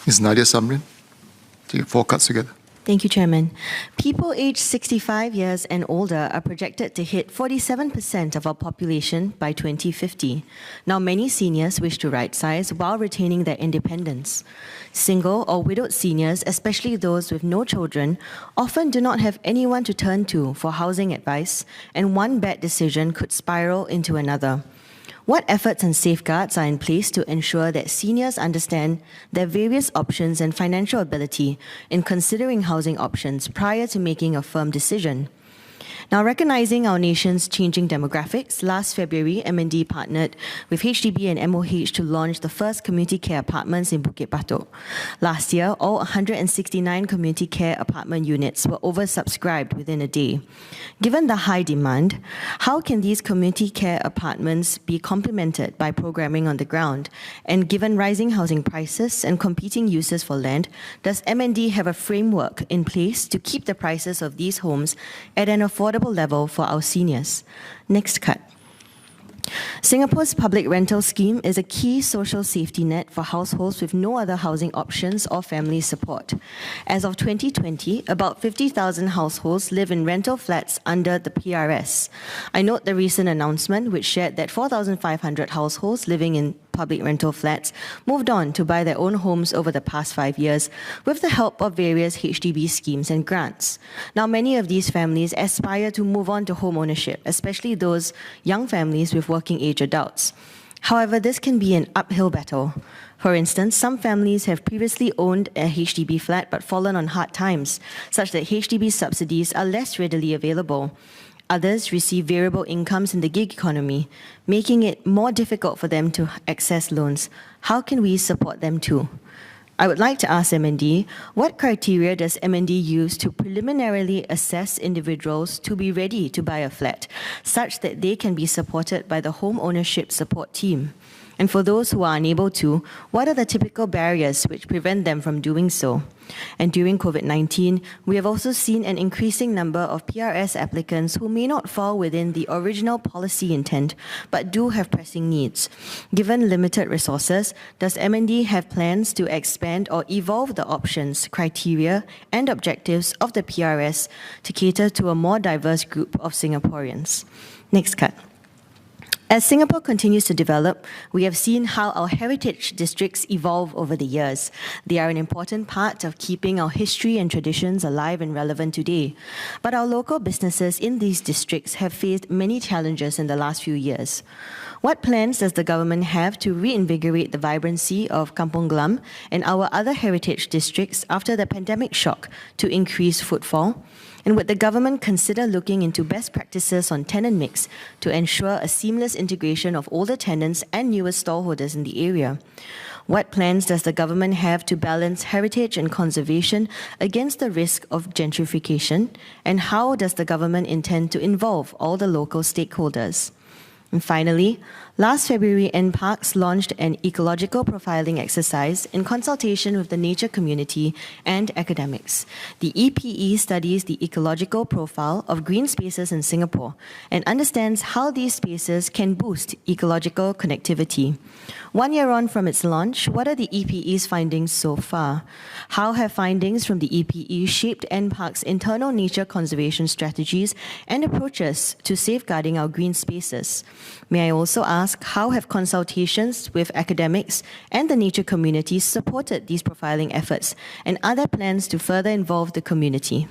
Ms. Nadia Samdin, take 4 cards together. Thank you, Chairman. People aged 65 years and older are projected to hit 47% of our population by 2050. Now, many seniors wish to right-size while retaining their independence. Single or widowed seniors, especially those with no children, often do not have anyone to turn to for housing advice, and one bad decision could spiral into another. What efforts and safeguards are in place to ensure that seniors understand their various options and financial ability in considering housing options prior to making a firm decision? Now, recognizing our nation's changing demographics, last February, MND partnered with HDB and MOH to launch the first community care apartments in Bukit Batok. Last year, all 169 community care apartment units were oversubscribed within a day. Given the high demand, how can these community care apartments be complemented by programming on the ground? And given rising housing prices and competing uses for land, does MND have a framework in place to keep the prices of these homes at an affordable level for our seniors? Next cut. Singapore's public rental scheme is a key social safety net for households with no other housing options or family support. As of 2020, about 50,000 households live in rental flats under the PRS. I note the recent announcement which shared that 4,500 households living in public rental flats moved on to buy their own homes over the past 5 years with the help of various HDB schemes and grants. Now, many of these families aspire to move on to home ownership, especially those young families with working age adults. However, this can be an uphill battle. For instance, some families have previously owned a HDB flat but fallen on hard times, such that HDB subsidies are less readily available. Others receive variable incomes in the gig economy, making it more difficult for them to access loans. How can we support them too? I would like to ask MND, what criteria does MND use to preliminarily assess individuals to be ready to buy a flat, such that they can be supported by the home ownership support team? And for those who are unable to, what are the typical barriers which prevent them from doing so? And during COVID-19, we have also seen an increasing number of PRS applicants who may not fall within the original policy intent, but do have pressing needs. Given limited resources, does MND have plans to expand or evolve the options, criteria, and objectives of the PRS to cater to a more diverse group of Singaporeans? Next cut. As Singapore continues to develop, we have seen how our heritage districts evolve over the years. They are an important part of keeping our history and traditions alive and relevant today. But our local businesses in these districts have faced many challenges in the last few years. What plans does the government have to reinvigorate the vibrancy of Kampong Glam and our other heritage districts after the pandemic shock to increase footfall? And would the government consider looking into best practices on tenant mix to ensure a seamless integration of older tenants and newer stallholders in the area? What plans does the government have to balance heritage and conservation against the risk of gentrification? And how does the government intend to involve all the local stakeholders? And finally, last February, NParks launched an ecological profiling exercise in consultation with the nature community and academics. The EPE studies the ecological profile of green spaces in Singapore and understands how these spaces can boost ecological connectivity. 1 year on from its launch, what are the EPE's findings so far? How have findings from the EPE shaped NParks' internal nature conservation strategies and approaches to safeguarding our green spaces? May I also ask, how have consultations with academics and the nature community supported these profiling efforts, and are there plans to further involve the community?